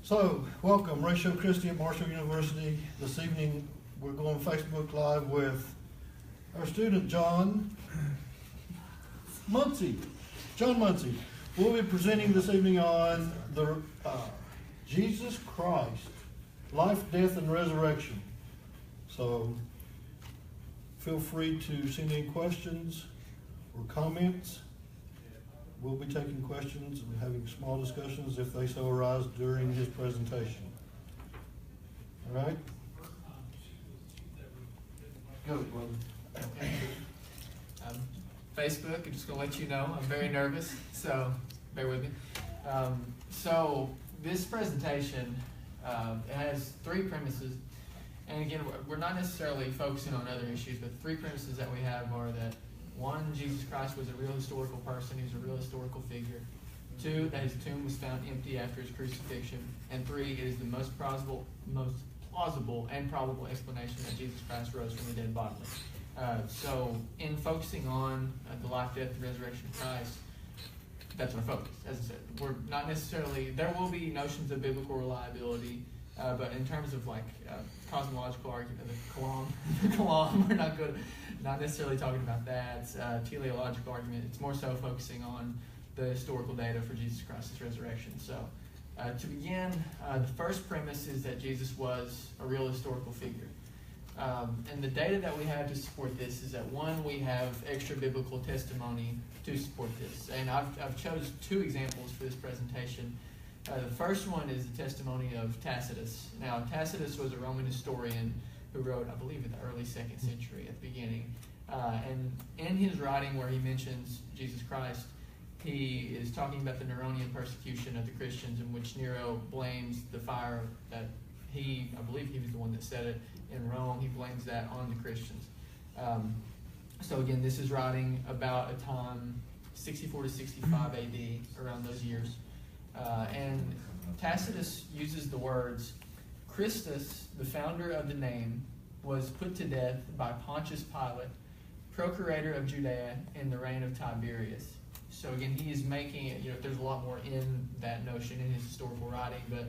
So, welcome, Ratio Christi at Marshall University. This evening, we're going Facebook Live with our student, John Muncie. John Muncie. We'll be presenting this evening on the Jesus Christ, life, death, and resurrection. So, feel free to send any questions or comments. We'll be taking questions and having small discussions if they so arise during his presentation. All right? Go, brother. Facebook, I'm just going to let you know, I'm very nervous, so bear with me. So this presentation, it has three premises. And again, we're not necessarily focusing on other issues, but three premises that we have are that one, Jesus Christ was a real historical person. He was a real historical figure. Two, that his tomb was found empty after his crucifixion. And three, it is the most plausible and probable explanation that Jesus Christ rose from the dead bodily. So in focusing on the life, death, and resurrection of Christ, that's our focus. As I said, we're not necessarily, there will be notions of biblical reliability, but in terms of like cosmological argument, the Kalam, we're not necessarily talking about that. Teleological argument, it's more so focusing on the historical data for Jesus Christ's resurrection. So to begin, the first premise is that Jesus was a real historical figure. And the data that we have to support this is that one, we have extra biblical testimony to support this. And I've chose two examples for this presentation. The first one is the testimony of Tacitus. Now, Tacitus was a Roman historian who wrote, I believe, in the early 2nd century at the beginning. And in his writing where he mentions Jesus Christ, he is talking about the Neronian persecution of the Christians, in which Nero blames the fire that I believe he was the one that set it in Rome. He blames that on the Christians. So again, this is writing about a time 64 to 65 AD, around those years. And Tacitus uses the words, Christus, the founder of the name, was put to death by Pontius Pilate, procurator of Judea in the reign of Tiberius. So again, he is making it, there's a lot more in that notion in his historical writing, but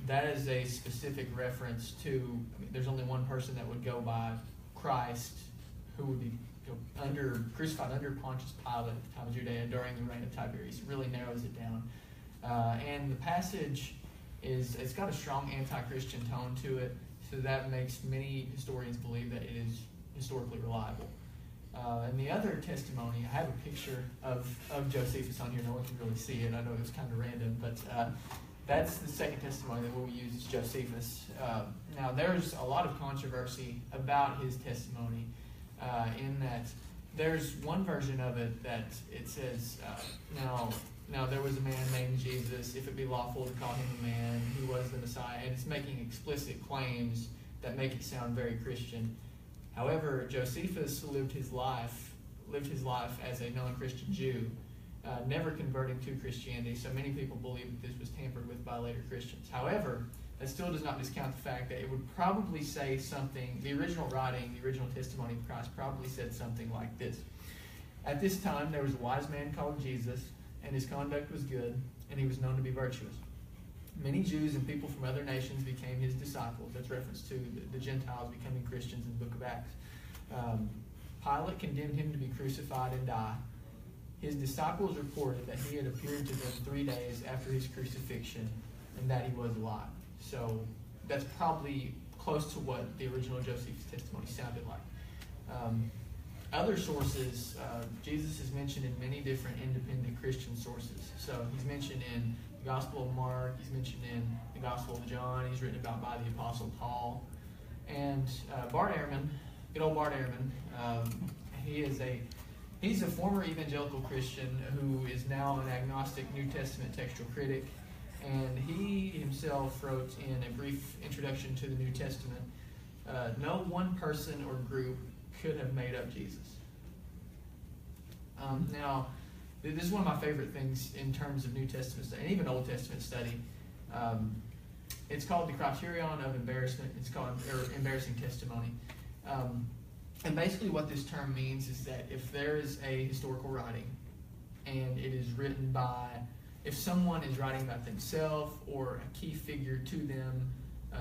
that is a specific reference to, there's only one person that would go by Christ, who would be crucified under Pontius Pilate at the time of Judea during the reign of Tiberius. It really narrows it down. And the passage it's got a strong anti-Christian tone to it, so that makes many historians believe that it is historically reliable. And the other testimony, I have a picture of Josephus on here. No one can really see it. I know it's kind of random, but that's the second testimony that we'll use is Josephus. Now, there's a lot of controversy about his testimony in that there's one version of it that it says, Now there was a man named Jesus, if it be lawful to call him a man, who was the Messiah, and it's making explicit claims that make it sound very Christian. However, Josephus lived his life as a non-Christian Jew, never converting to Christianity, so many people believe that this was tampered with by later Christians. However, that still does not discount the fact that it would probably say something, the original writing, the original testimony of Christ probably said something like this. At this time, there was a wise man called Jesus, and his conduct was good, and he was known to be virtuous. Many Jews and people from other nations became his disciples. That's reference to the Gentiles becoming Christians in the book of Acts. Pilate condemned him to be crucified and die. His disciples reported that he had appeared to them 3 days after his crucifixion, and that he was alive. So that's probably close to what the original Joseph's testimony sounded like. Other sources, Jesus is mentioned in many different independent Christian sources. So he's mentioned in the Gospel of Mark, he's mentioned in the Gospel of John, he's written about by the Apostle Paul. And Bart Ehrman, good old Bart Ehrman, he's a former evangelical Christian who is now an agnostic New Testament textual critic. And he himself wrote in a brief introduction to the New Testament, no one person or group could have made up Jesus. Now, this is one of my favorite things in terms of New Testament study, and even Old Testament study. It's called the criterion of embarrassment. It's called embarrassing testimony. And basically what this term means is that if there is a historical writing and it is written by if someone is writing about themselves or a key figure to them,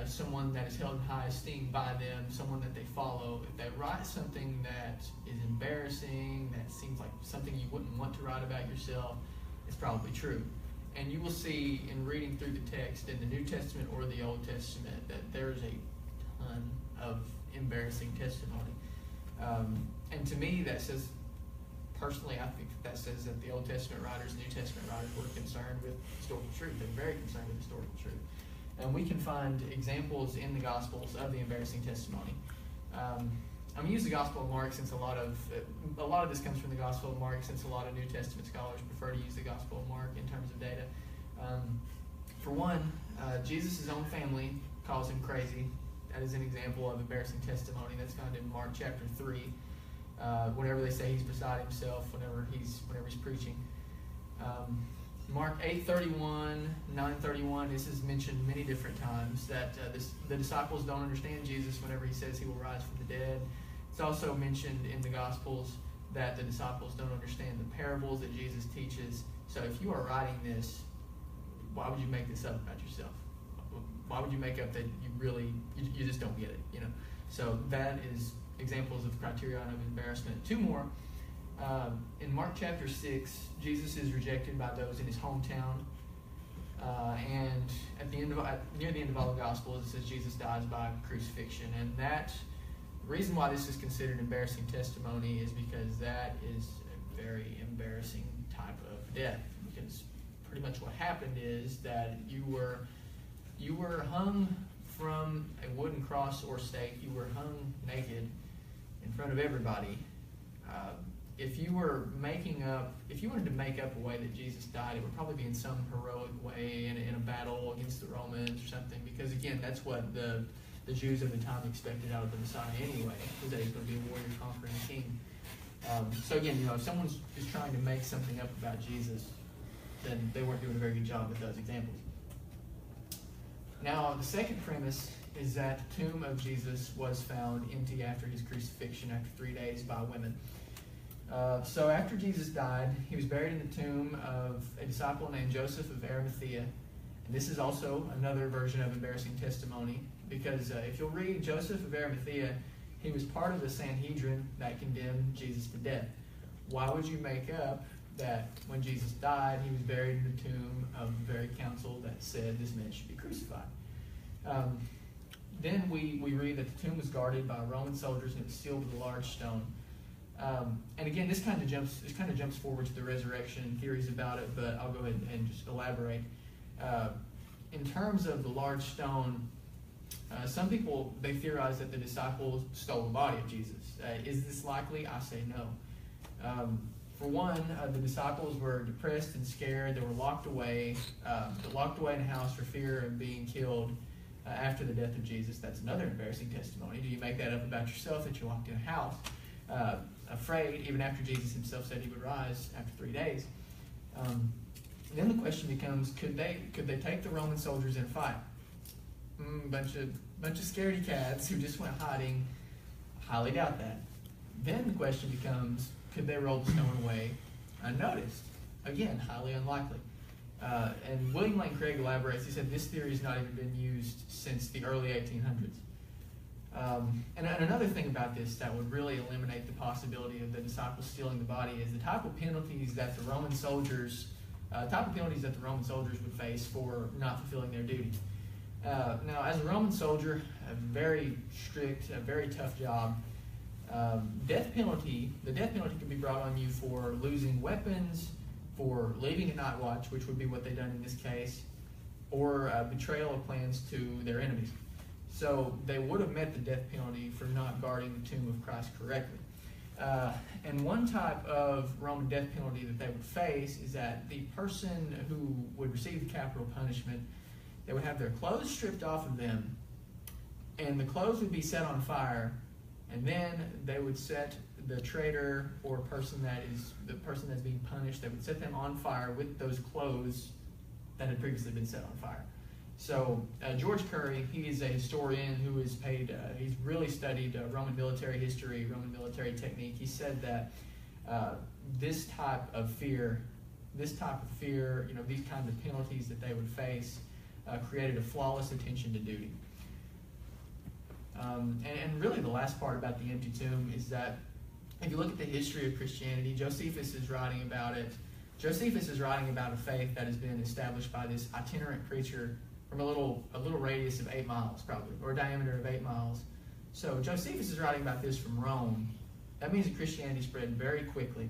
someone that is held in high esteem by them, someone that they follow, if they write something that is embarrassing, that seems like something you wouldn't want to write about yourself, it's probably true. And you will see in reading through the text in the New Testament or the Old Testament that there's a ton of embarrassing testimony. And to me, that says, personally, I think that says that the Old Testament writers and New Testament writers were concerned with historical truth. They're very concerned with historical truth. And we can find examples in the Gospels of the embarrassing testimony. I'm going to use the Gospel of Mark since a lot of this comes from the Gospel of Mark, since a lot of New Testament scholars prefer to use the Gospel of Mark in terms of data. For one, Jesus' own family calls him crazy. That is an example of embarrassing testimony that's found in Mark chapter 3. Whenever they say he's beside himself, whenever he's preaching. Mark 8:31, 9:31, this is mentioned many different times, that the disciples don't understand Jesus whenever he says he will rise from the dead. It's also mentioned in the Gospels that the disciples don't understand the parables that Jesus teaches. So if you are writing this, why would you make this up about yourself? Why would you make up that you just don't get it, you know? So that is examples of criterion of embarrassment. Two more. In Mark chapter 6, Jesus is rejected by those in his hometown. And at the end near the end of all the Gospels, it says Jesus dies by crucifixion. And the reason why this is considered embarrassing testimony is because that is a very embarrassing type of death. Because pretty much what happened is that you were hung from a wooden cross or stake. You were hung naked in front of everybody. If you wanted to make up a way that Jesus died, it would probably be in some heroic way in a battle against the Romans or something. Because again, that's what the Jews of the time expected out of the Messiah anyway, was that he's going to be a warrior, conquering king. So again, if someone is trying to make something up about Jesus, then they weren't doing a very good job with those examples. Now, the second premise is that the tomb of Jesus was found empty after his crucifixion, after 3 days, by women. So after Jesus died, he was buried in the tomb of a disciple named Joseph of Arimathea. And this is also another version of embarrassing testimony, because if you'll read Joseph of Arimathea, he was part of the Sanhedrin that condemned Jesus to death. Why would you make up that when Jesus died, he was buried in the tomb of the very council that said this man should be crucified? Then we read that the tomb was guarded by Roman soldiers and it was sealed with a large stone. And again, this kind of jumps forward to the resurrection theories about it, but I'll go ahead and just elaborate. In terms of the large stone, some people, they theorize that the disciples stole the body of Jesus. Is this likely? I say no. For one, the disciples were depressed and scared. They were locked away in a house for fear of being killed after the death of Jesus. That's another embarrassing testimony. Do you make that up about yourself, that you locked in a house, afraid, even after Jesus himself said he would rise after 3 days? Then the question becomes, could they take the Roman soldiers in a fight? Bunch of scaredy cats who just went hiding. Highly doubt that. Then the question becomes, could they roll the stone away unnoticed? Again, highly unlikely. And William Lane Craig elaborates. He said this theory has not even been used since the early 1800s. And another thing about this that would really eliminate the possibility of the disciples stealing the body is the type of penalties that the Roman soldiers would face for not fulfilling their duty. Now, as a Roman soldier, a very strict, a very tough job. The death penalty can be brought on you for losing weapons, for leaving a night watch, which would be what they've done in this case, or betrayal of plans to their enemies. So they would have met the death penalty for not guarding the tomb of Christ correctly. And one type of Roman death penalty that they would face is that the person who would receive the capital punishment, they would have their clothes stripped off of them, and the clothes would be set on fire, and then they would set the traitor or person that's being punished, they would set them on fire with those clothes that had previously been set on fire. So George Curry, he is a historian who is paid, he's really studied Roman military history, Roman military technique. He said that this type of fear this type of fear, these kinds of penalties that they would face, created a flawless attention to duty. And really the last part about the empty tomb is that if you look at the history of Christianity, Josephus is writing about it. Josephus is writing about a faith that has been established by this itinerant preacher from a little radius of 8 miles, probably, or a diameter of 8 miles. So Josephus is writing about this from Rome. That means that Christianity spread very quickly.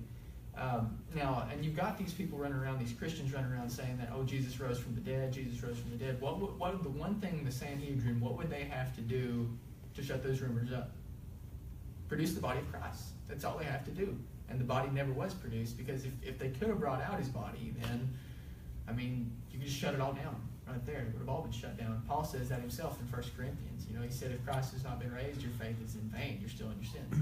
Now, and you've got these people running around, these Christians running around saying that, oh, Jesus rose from the dead, Jesus rose from the dead. What the one thing in the Sanhedrin, what would they have to do to shut those rumors up? Produce the body of Christ. That's all they have to do. And the body never was produced, because if they could have brought out his body, then, you could just shut it all down right there. It would have all been shut down. Paul says that himself in 1 Corinthians. He said, if Christ has not been raised, your faith is in vain. You're still in your sins.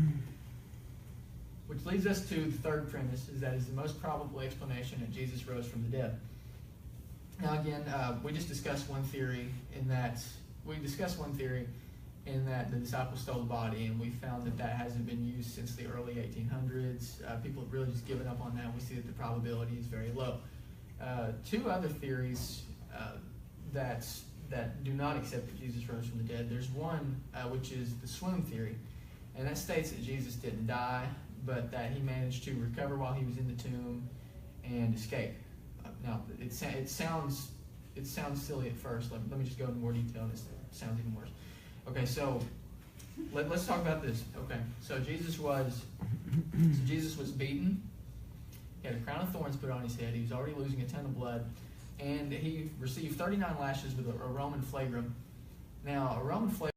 Which leads us to the third premise, is that is the most probable explanation that Jesus rose from the dead. Now again, we discussed one theory in that the disciples stole the body, and we found that hasn't been used since the early 1800s. People have really just given up on that. We see that the probability is very low. Two other theories that do not accept that Jesus rose from the dead. There's one which is the swoon theory, and that states that Jesus didn't die, but that he managed to recover while he was in the tomb and escape. Now, it sounds silly at first. Let me just go into more detail. This sounds even worse. Okay, so let's talk about this. Okay, so Jesus was beaten. He had a crown of thorns put on his head. He was already losing a ton of blood, and he received 39 lashes with a Roman flagrum. Now, a Roman flagrum